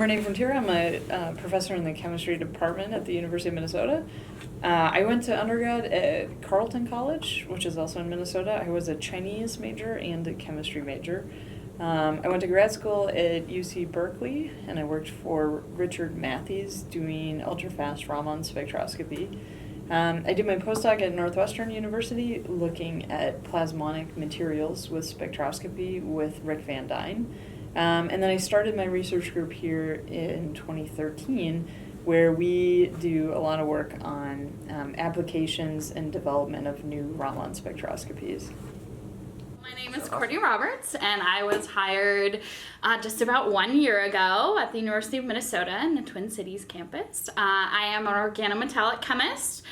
I'm Renee Frontiera. I'm a professor in the chemistry department at the University of Minnesota. I went to undergrad at Carleton College, which is also in Minnesota. I was a Chinese major and a chemistry major. I went to grad school at UC Berkeley, and I worked for Richard Matthews doing ultrafast Raman spectroscopy. I did my postdoc at Northwestern University looking at plasmonic materials with spectroscopy with Rick Van Dyne. And then I started my research group here in 2013, where we do a lot of work on applications and development of new Raman spectroscopies. My name is Courtney Roberts, and I was hired just about 1 year ago at the University of Minnesota in the Twin Cities campus. I am an organometallic chemist.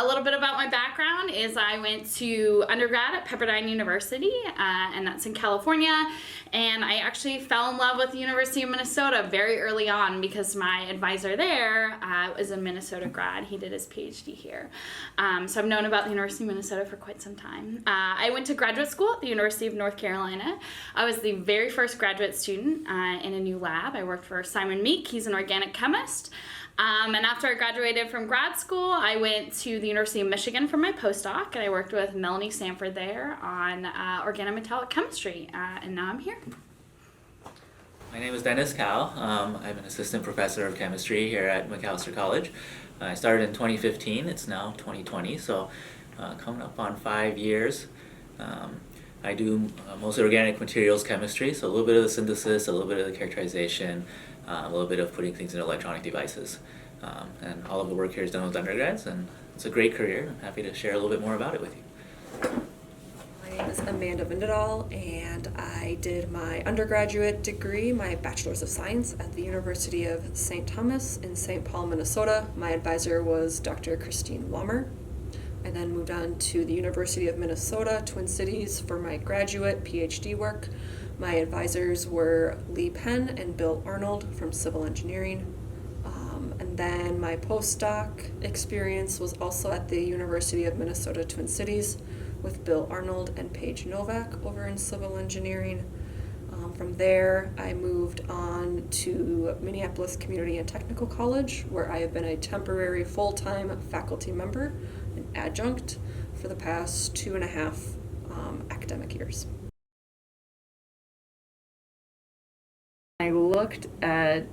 A little bit about my background is I went to undergrad at Pepperdine University, and that's in California, and I actually fell in love with the University of Minnesota very early on because my advisor there is a Minnesota grad. He did his PhD here. So I've known about the University of Minnesota for quite some time. I went to graduate school at the University of North Carolina. I was the very first graduate student in a new lab. I worked for Simon Meek. He's an organic chemist. And after I graduated from grad school, I went to the University of Michigan for my postdoc, and I worked with Melanie Sanford there on organometallic chemistry, and now I'm here. My name is Dennis Cao. I'm an assistant professor of chemistry here at Macalester College. I started in 2015. It's now 2020, so coming up on 5 years. I do mostly organic materials chemistry, so a little bit of the synthesis, a little bit of the characterization, a little bit of putting things in electronic devices. And all of the work here is done with undergrads, and it's a great career. I'm happy to share a little bit more about it with you. My name is Amanda Vindedahl, and I did my undergraduate degree, my Bachelor's of Science, at the University of St. Thomas in St. Paul, Minnesota. My advisor was Dr. Christine Wammer. I then moved on to the University of Minnesota, Twin Cities, for my graduate PhD work. My advisors were Lee Penn and Bill Arnold from Civil Engineering. And then my postdoc experience was also at the University of Minnesota, Twin Cities, with Bill Arnold and Paige Novak over in Civil Engineering. From there, I moved on to Minneapolis Community and Technical College, where I have been a temporary full-time faculty member, an adjunct, for the past 2.5 academic years. I looked at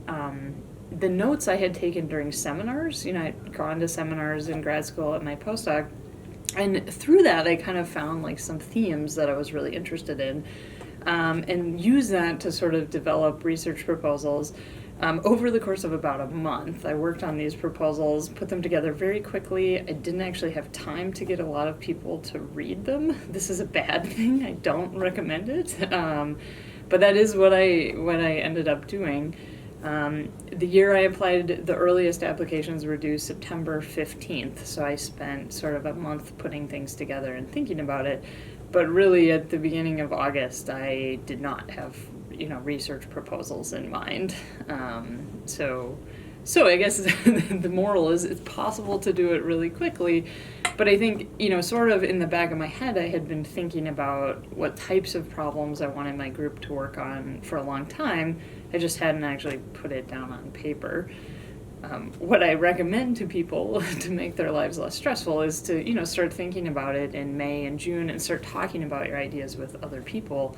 the notes I had taken during seminars. I'd gone to seminars in grad school at my postdoc, and through that I kind of found like some themes that I was really interested in, and used that to sort of develop research proposals. Over the course of about a month, I worked on these proposals, put them together very quickly. I didn't actually have time to get a lot of people to read them. This is a bad thing. I don't recommend it. But that is what I ended up doing. The year I applied, the earliest applications were due September 15th, so I spent sort of a month putting things together and thinking about it. But really, at the beginning of August, I did not have, research proposals in mind. So I guess the moral is it's possible to do it really quickly, but I think, sort of in the back of my head, I had been thinking about what types of problems I wanted my group to work on for a long time. I just hadn't actually put it down on paper. What I recommend to people to make their lives less stressful is to, start thinking about it in May and June and start talking about your ideas with other people,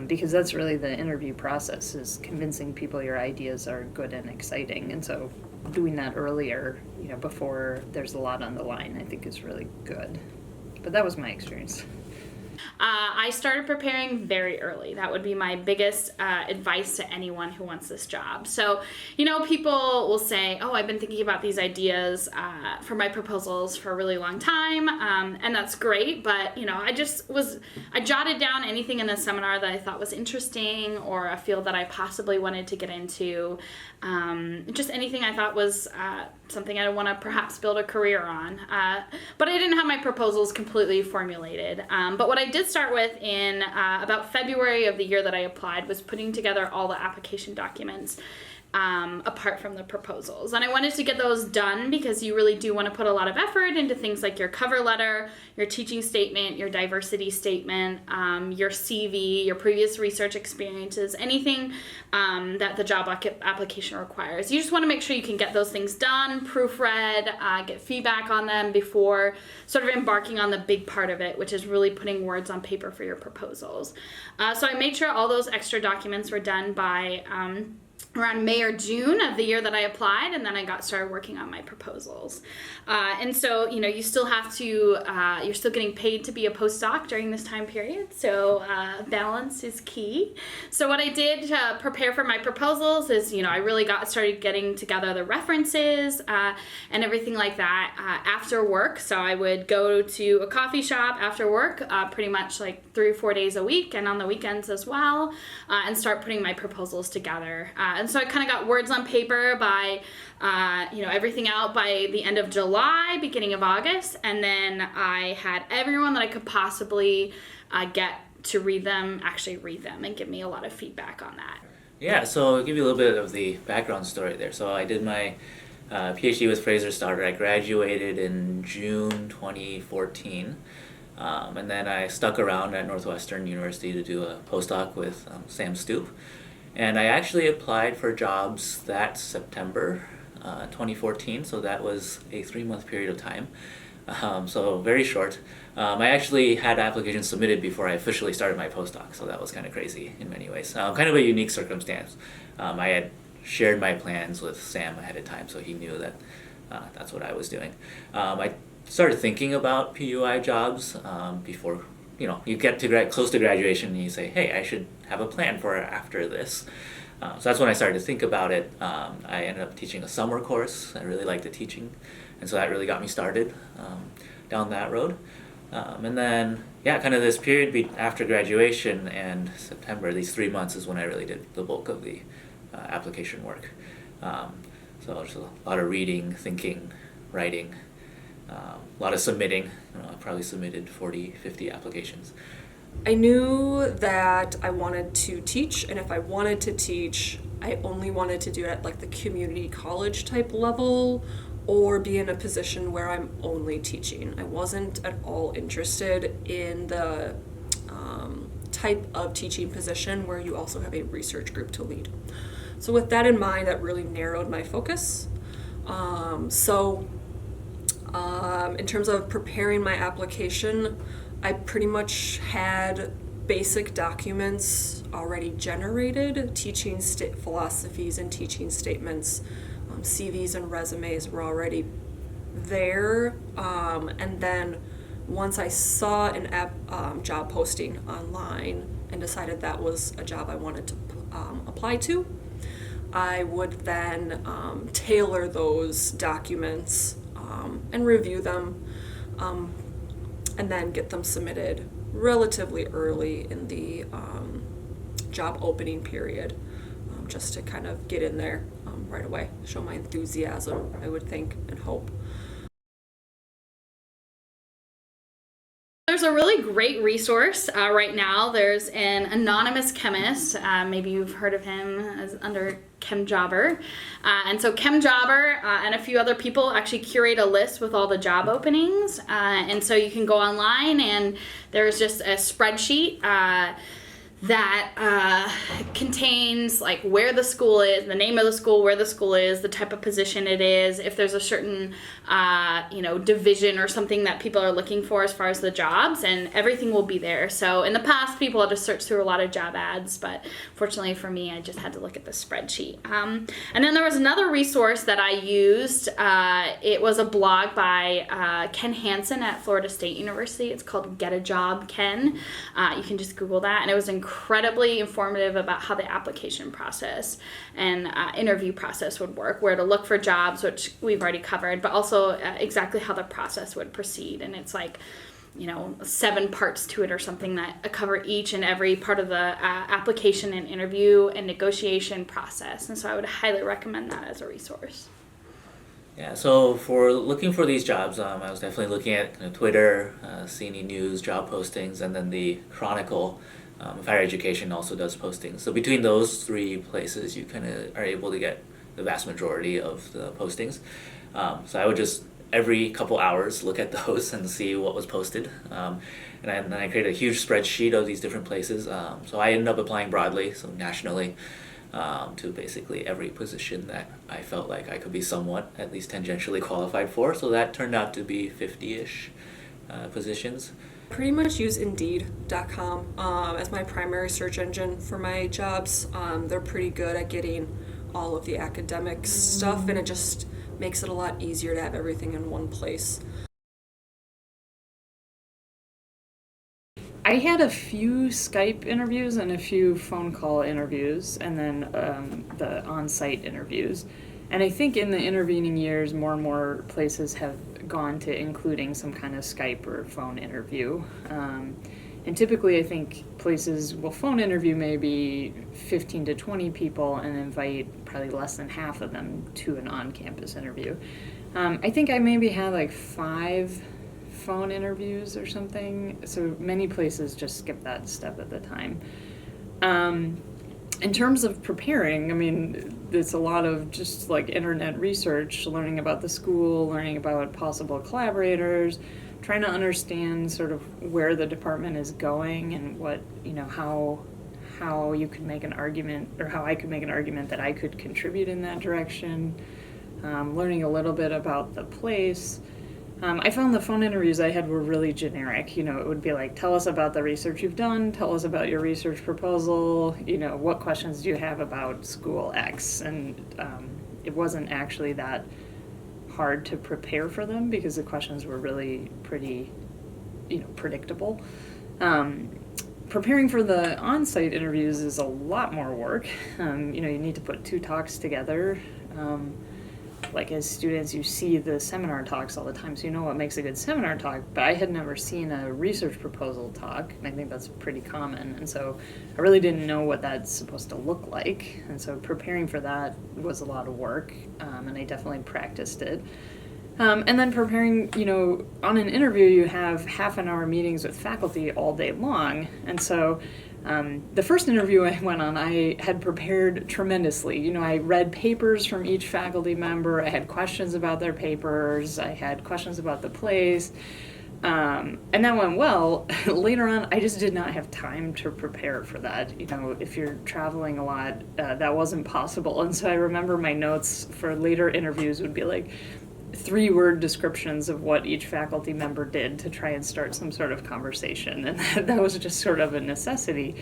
because that's really the interview process, is convincing people your ideas are good and exciting. And so doing that earlier, before there's a lot on the line, I think is really good. But that was my experience. I started preparing very early. That would be my biggest advice to anyone who wants this job. So, people will say, oh, I've been thinking about these ideas for my proposals for a really long time, and that's great, but, I jotted down anything in the seminar that I thought was interesting or a field that I possibly wanted to get into, just anything I thought was something I want to perhaps build a career on. But I didn't have my proposals completely formulated. But what I did start with in about February of the year that I applied was putting together all the application documents. apart from the proposals. And I wanted to get those done because you really do want to put a lot of effort into things like your cover letter, your teaching statement, your diversity statement, your CV, your previous research experiences, anything that the job application requires. You just want to make sure you can get those things done, proofread, get feedback on them before sort of embarking on the big part of it, which is really putting words on paper for your proposals. So I made sure all those extra documents were done by around May or June of the year that I applied, and then I got started working on my proposals. And so, you still have to, you're still getting paid to be a postdoc during this time period, so balance is key. So what I did to prepare for my proposals is, I really started getting together the references and everything like that after work. So I would go to a coffee shop after work pretty much like 3 or 4 days a week, and on the weekends as well, and start putting my proposals together. And so I kind of got words on paper by, everything out by the end of July, beginning of August, and then I had everyone that I could possibly get to actually read them and give me a lot of feedback on that. Yeah, so I'll give you a little bit of the background story there. So I did my PhD with Fraser Stoddard. I graduated in June 2014. And then I stuck around at Northwestern University to do a postdoc with Sam Stoop. And I actually applied for jobs that September 2014, so that was a 3-month period of time. So very short. I actually had applications submitted before I officially started my postdoc, so that was kind of crazy in many ways. Kind of a unique circumstance. I had shared my plans with Sam ahead of time, so he knew that that's what I was doing. I started thinking about PUI jobs before, you get to close to graduation and you say, hey, I should have a plan for after this. So that's when I started to think about it. I ended up teaching a summer course. I really liked the teaching, and so that really got me started down that road. And then, kind of this period after graduation and September, these 3 months is when I really did the bulk of the application work. So there's a lot of reading, thinking, writing, a lot of submitting. I probably submitted 40, 50 applications. I knew that I wanted to teach, and if I wanted to teach, I only wanted to do it at like the community college type level or be in a position where I'm only teaching. I wasn't at all interested in the type of teaching position where you also have a research group to lead. So with that in mind, that really narrowed my focus. In terms of preparing my application, I pretty much had basic documents already generated, teaching philosophies and teaching statements. CVs and resumes were already there. And then once I saw an job posting online and decided that was a job I wanted to apply to, I would then tailor those documents and review them, and then get them submitted relatively early in the job opening period, just to kind of get in there right away, show my enthusiasm, I would think and hope. There's a really great resource right now. There's an anonymous chemist, maybe you've heard of him as under ChemJobber. And so ChemJobber and a few other people actually curate a list with all the job openings. And so you can go online and there's just a spreadsheet that contains like where the school is, the name of the school, where the school is, the type of position it is, if there's a certain division or something that people are looking for as far as the jobs, and everything will be there. So in the past, people had to search through a lot of job ads, but fortunately for me, I just had to look at the spreadsheet. And then there was another resource that I used. It was a blog by Ken Hansen at Florida State University. It's called Get a Job Ken. You can just Google that, and it was incredibly informative about how the application process and interview process would work, where to look for jobs, which we've already covered, but also exactly how the process would proceed. And it's like 7 parts to it or something that cover each and every part of the application and interview and negotiation process. And so I would highly recommend that as a resource. Yeah, so for looking for these jobs, I was definitely looking at Twitter, CNE News, job postings, and then the Chronicle Higher education also does postings. So between those three places, you kind of are able to get the vast majority of the postings. So I would just every couple hours look at those and see what was posted. And then I create a huge spreadsheet of these different places. So I ended up applying broadly, so nationally, to basically every position that I felt like I could be somewhat at least tangentially qualified for. So that turned out to be 50-ish positions. Pretty much use Indeed.com as my primary search engine for my jobs. They're pretty good at getting all of the academic stuff, and it just makes it a lot easier to have everything in one place. I had a few Skype interviews and a few phone call interviews, and then the on-site interviews. And I think in the intervening years, more and more places have gone to including some kind of Skype or phone interview. And typically, I think places will phone interview maybe 15 to 20 people and invite probably less than half of them to an on-campus interview. I think I maybe had like 5 phone interviews or something. So many places just skip that step at the time. In terms of preparing, I mean, it's a lot of just like internet research, learning about the school, learning about possible collaborators, trying to understand sort of where the department is going and what, how you could make an argument, or how I could make an argument that I could contribute in that direction, learning a little bit about the place. I found the phone interviews I had were really generic. It would be like, tell us about the research you've done, tell us about your research proposal, what questions do you have about school X? And it wasn't actually that hard to prepare for them because the questions were really pretty, predictable. Preparing for the on-site interviews is a lot more work. You need to put 2 talks together. Like as students, you see the seminar talks all the time, so you know what makes a good seminar talk, but I had never seen a research proposal talk, and I think that's pretty common, and so I really didn't know what that's supposed to look like, and so preparing for that was a lot of work, and I definitely practiced it. And then preparing, on an interview you have half-an-hour meetings with faculty all day long, and so the first interview I went on, I had prepared tremendously. I read papers from each faculty member. I had questions about their papers. I had questions about the place. And that went well. Later on, I just did not have time to prepare for that. If you're traveling a lot, that wasn't possible. And so I remember my notes for later interviews would be like 3-word descriptions of what each faculty member did to try and start some sort of conversation, and that was just sort of a necessity.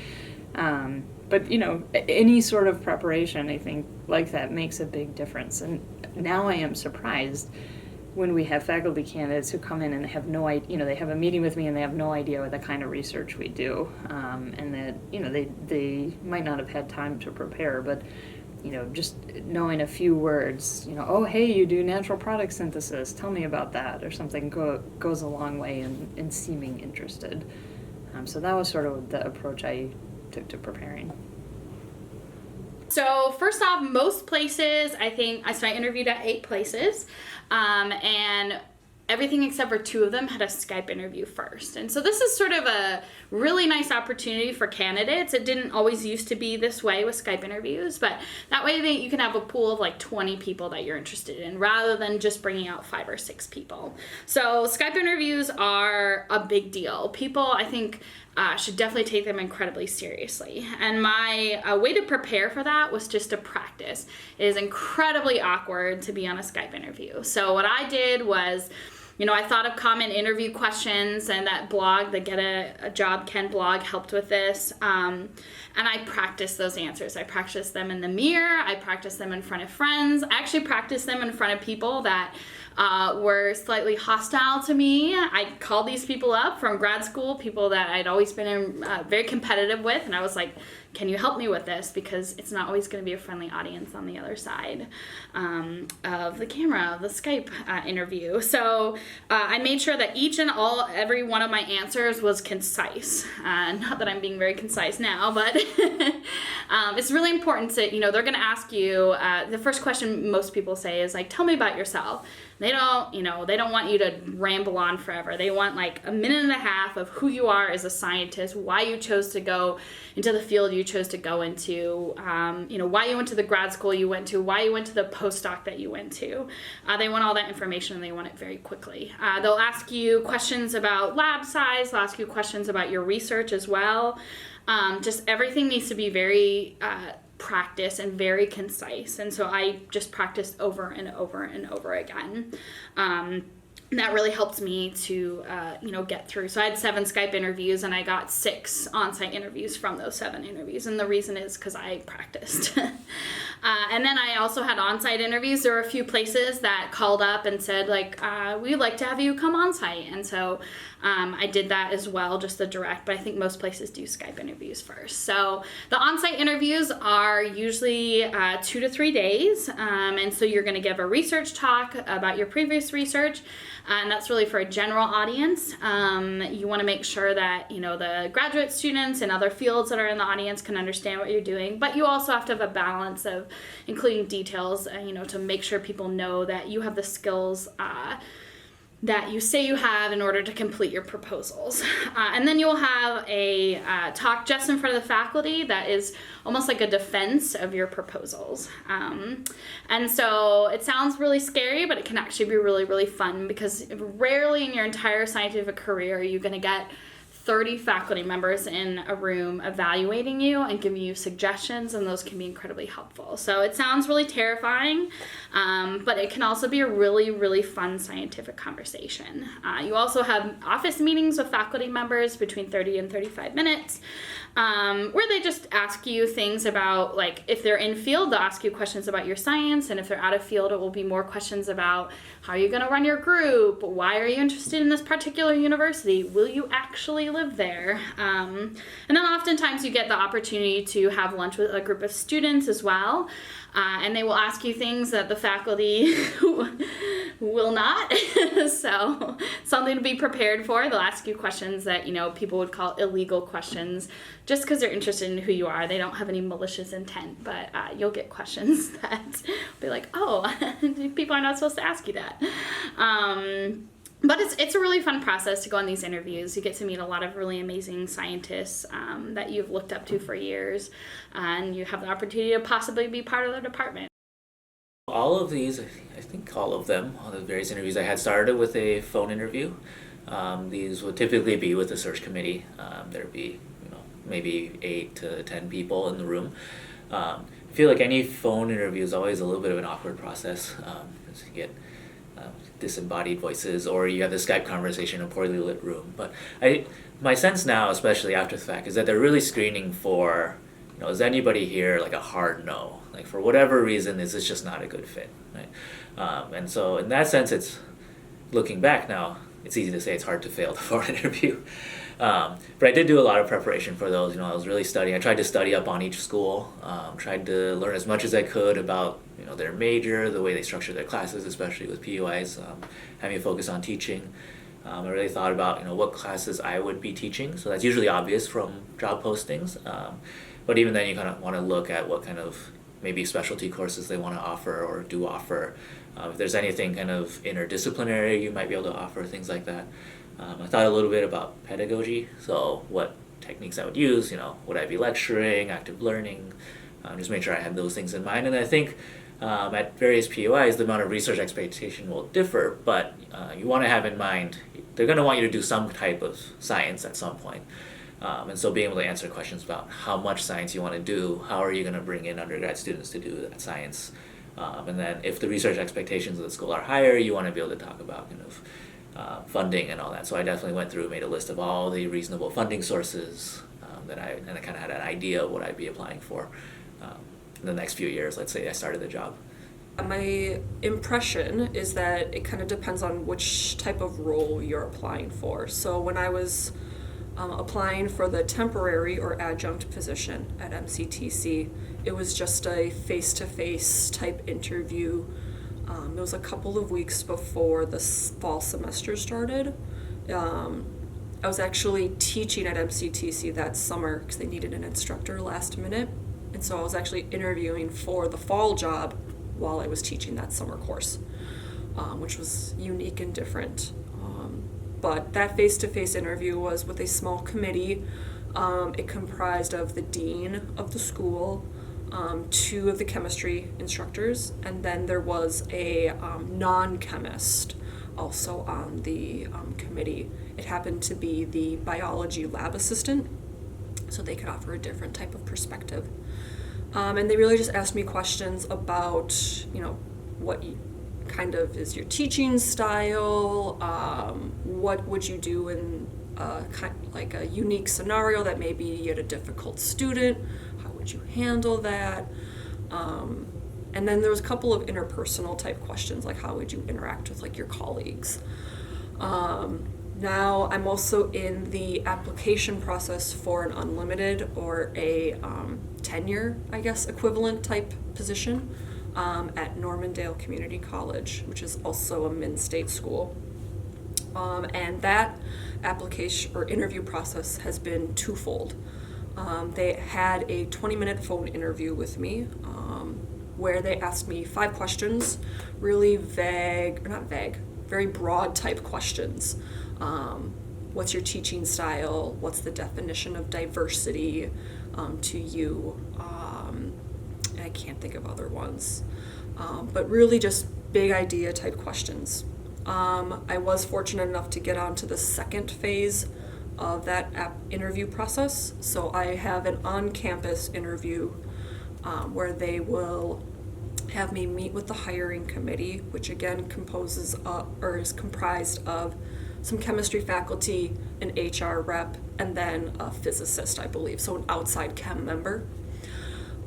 But any sort of preparation, I think, like that makes a big difference. And now I am surprised when we have faculty candidates who come in and have no idea, they have a meeting with me and they have no idea what the kind of research we do, and that they might not have had time to prepare, but just knowing a few words, oh, hey, you do natural product synthesis, tell me about that, or something goes a long way in seeming interested. So that was sort of the approach I took to preparing. So first off, most places, I interviewed at 8 places, and everything except for 2 of them had a Skype interview first. And so this is sort of a really nice opportunity for candidates. It didn't always used to be this way with Skype interviews, but that way you can have a pool of like 20 people that you're interested in rather than just bringing out 5 or 6 people. So Skype interviews are a big deal. People, I think, should definitely take them incredibly seriously. And my way to prepare for that was just to practice. It is incredibly awkward to be on a Skype interview. So what I did was, I thought of common interview questions, and that blog, the Get a Job Ken blog, helped with this. And I practiced those answers. I practiced them in the mirror. I practiced them in front of friends. I actually practiced them in front of people that were slightly hostile to me. I called these people up from grad school, people that I'd always been very competitive with, and I was like, can you help me with this? Because it's not always going to be a friendly audience on the other side of the camera, of the Skype interview. So I made sure that every one of my answers was concise. Not that I'm being very concise now, but it's really important to, they're going to ask you, the first question most people say is like, tell me about yourself. They don't want you to ramble on forever. They want like a minute and a half of who you are as a scientist, why you chose to go into the field you chose to go into, why you went to the grad school you went to, why you went to the postdoc that you went to. They want all that information and they want it very quickly. They'll ask you questions about lab size. They'll ask you questions about your research as well. Just everything needs to be very practice and very concise, and so I just practiced over and over and over again. That really helped me to get through. So I had 7 Skype interviews and I got 6 on-site interviews from those 7 interviews, and the reason is because I practiced. And then I also had on-site interviews. There were a few places that called up and said like, we'd like to have you come on-site, and so I did that as well, just the direct, but I think most places do Skype interviews first. So the on-site interviews are usually 2 to 3 days, and so you're going to give a research talk about your previous research, and that's really for a general audience. You want to make sure that, the graduate students and other fields that are in the audience can understand what you're doing, but you also have to have a balance of including details, to make sure people know that you have the skills that you say you have in order to complete your proposals. And then you'll have a talk just in front of the faculty that is almost like a defense of your proposals. And so it sounds really scary, but it can actually be really, really fun, because rarely in your entire scientific career are you going to get 30 faculty members in a room evaluating you and giving you suggestions, and those can be incredibly helpful. So it sounds really terrifying, but it can also be a really, really fun scientific conversation. You also have office meetings with faculty members between 30 and 35 minutes, where they just ask you things about, like, if they're in field, they'll ask you questions about your science, and if they're out of field, it will be more questions about how are you going to run your group, why are you interested in this particular university, will you actually live there, and then oftentimes you get the opportunity to have lunch with a group of students as well, and they will ask you things that the faculty will not. So something to be prepared for. They'll ask you questions that people would call illegal questions, just because they're interested in who you are. They don't have any malicious intent, but you'll get questions that will be like, oh, people are not supposed to ask you that. But it's a really fun process to go on these interviews. You get to meet a lot of really amazing scientists that you've looked up to for years, and you have the opportunity to possibly be part of their department. All of these, I think all of them, all the various interviews I had started with a phone interview. These would typically be with the search committee. There'd be maybe 8 to 10 people in the room. I feel like any phone interview is always a little bit of an awkward process, because you get disembodied voices, or you have the Skype conversation in a poorly lit room. But my sense now, especially after the fact, is that they're really screening for, is anybody here like a hard no? Like, for whatever reason, is this just not a good fit, right? And so in that sense, it's, looking back now, it's easy to say it's hard to fail the phone interview. But I did do a lot of preparation for those. I was really studying. I tried to study up on each school, tried to learn as much as I could about their major, the way they structure their classes, especially with PUIs, having a focus on teaching. I really thought about what classes I would be teaching. So that's usually obvious from job postings. But even then, you kind of want to look at what kind of maybe specialty courses they want to offer or do offer. If there's anything kind of interdisciplinary you might be able to offer, things like that. I thought a little bit about pedagogy, so what techniques I would use, would I be lecturing, active learning, just make sure I had those things in mind. And I think at various PUIs, the amount of research expectation will differ, but you want to have in mind, they're going to want you to do some type of science at some point. And so being able to answer questions about how much science you want to do, how are you going to bring in undergrad students to do that science, and then if the research expectations of the school are higher, you want to be able to talk about funding and all that. So I definitely went through, made a list of all the reasonable funding sources and I kind of had an idea of what I'd be applying for in the next few years. Let's say I started the job. My impression is that it kind of depends on which type of role you're applying for. So when I was applying for the temporary or adjunct position at MCTC. It was just a face-to-face type interview. It was a couple of weeks before the fall semester started. I was actually teaching at MCTC that summer because they needed an instructor last minute. And so I was actually interviewing for the fall job while I was teaching that summer course, which was unique and different. But that face-to-face interview was with a small committee. It comprised of the dean of the school, 2 of the chemistry instructors, and then there was a non-chemist also on the committee. It happened to be the biology lab assistant, so they could offer a different type of perspective. And they really just asked me questions about, what kind of is your teaching style, what would you do in like a unique scenario that maybe you had a difficult student, how would you handle that? And then there was a couple of interpersonal type questions, like how would you interact with like your colleagues? Now I'm also in the application process for an unlimited or a tenure, I guess, equivalent type position at Normandale Community College, which is also a Min-State school. And that application or interview process has been twofold. They had a 20-minute phone interview with me where they asked me 5 questions, really vague, or not vague, very broad type questions. What's your teaching style? What's the definition of diversity to you? And I can't think of other ones. But really just big idea type questions. I was fortunate enough to get onto the second phase of that interview process. So I have an on-campus interview where they will have me meet with the hiring committee, which again is comprised of some chemistry faculty, an HR rep, and then a physicist, I believe, so an outside chem member.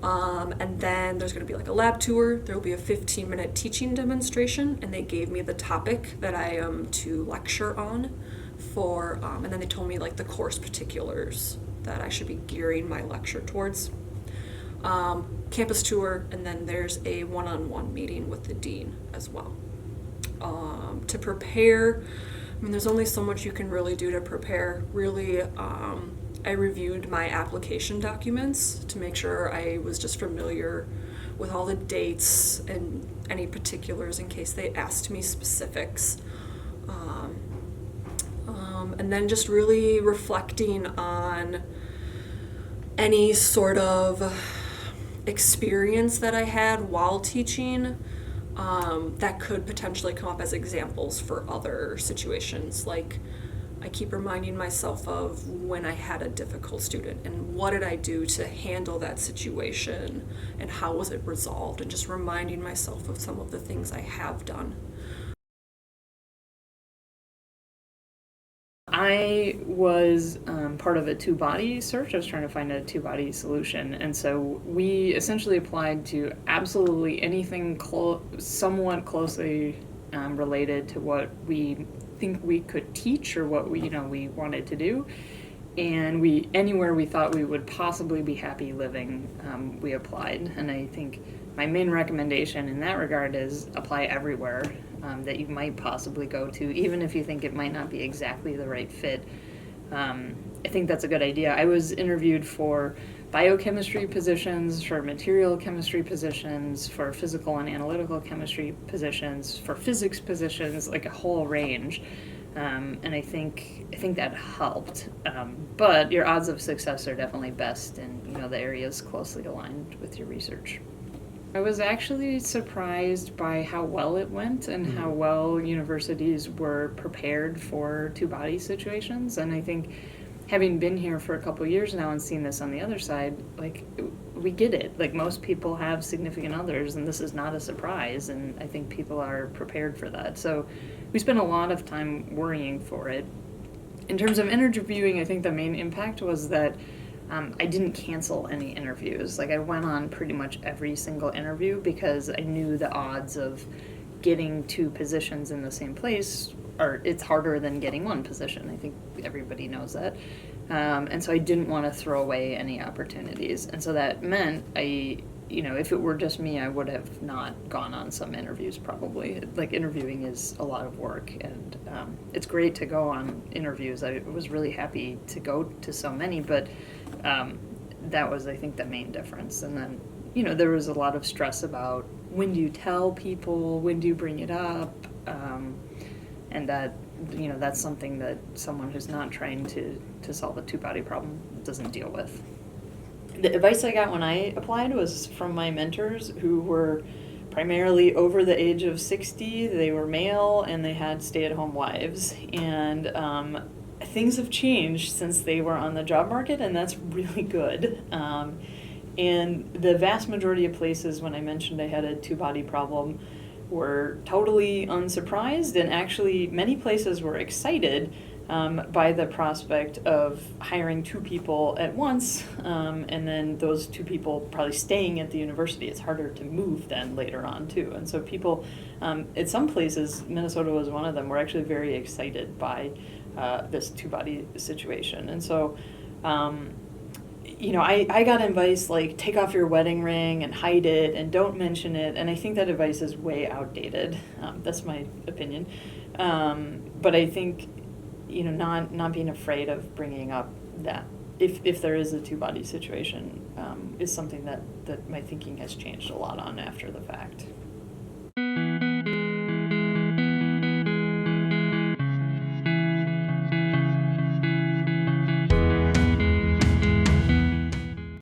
And then there's going to be like a lab tour. There will be a 15-minute teaching demonstration, and they gave me the topic that I am to lecture on for, and then they told me like the course particulars that I should be gearing my lecture towards. Campus tour, and then there's a one-on-one meeting with the dean as well. To prepare, there's only so much you can really do to prepare. Really, I reviewed my application documents to make sure I was just familiar with all the dates and any particulars in case they asked me specifics. And then just really reflecting on any sort of experience that I had while teaching that could potentially come up as examples for other situations. Like, I keep reminding myself of when I had a difficult student and what did I do to handle that situation and how was it resolved, and just reminding myself of some of the things I have done. I was part of a 2-body search. I was trying to find a 2-body solution, and so we essentially applied to absolutely anything somewhat closely related to what we think we could teach or what we wanted to do, and anywhere we thought we would possibly be happy living, we applied. And I think my main recommendation in that regard is apply everywhere that you might possibly go to, even if you think it might not be exactly the right fit. I think that's a good idea. I was interviewed for biochemistry positions, for material chemistry positions, for physical and analytical chemistry positions, for physics positions, like a whole range. And I think that helped. But your odds of success are definitely best in the areas closely aligned with your research. I was actually surprised by how well it went and how well universities were prepared for 2-body situations. And I think, having been here for a couple of years now and seen this on the other side, like, we get it. Like, most people have significant others, and this is not a surprise, and I think people are prepared for that. So we spent a lot of time worrying for it. In terms of interviewing, I think the main impact was that I didn't cancel any interviews. Like, I went on pretty much every single interview because I knew the odds of getting two positions in the same place, it's harder than getting one position. I think everybody knows that. And so I didn't want to throw away any opportunities. And so that meant if it were just me, I would have not gone on some interviews probably. Like, interviewing is a lot of work, and it's great to go on interviews. I was really happy to go to so many, but that was, I think, the main difference. And then, there was a lot of stress about when do you tell people, when do you bring it up, and that, that's something that someone who's not trying to solve a two-body problem doesn't deal with. The advice I got when I applied was from my mentors, who were primarily over the age of 60. They were male, and they had stay-at-home wives. And things have changed since they were on the job market, and that's really good. And the vast majority of places, when I mentioned I had a two-body problem, were totally unsurprised, and actually many places were excited by the prospect of hiring two people at once, and then those two people probably staying at the university. It's harder to move then later on too. And so people, at some places, Minnesota was one of them, were actually very excited by this two-body situation. And so, I got advice like, take off your wedding ring and hide it and don't mention it. And I think that advice is way outdated. That's my opinion. But I think, not being afraid of bringing up that if there is a two-body situation is something that my thinking has changed a lot on after the fact.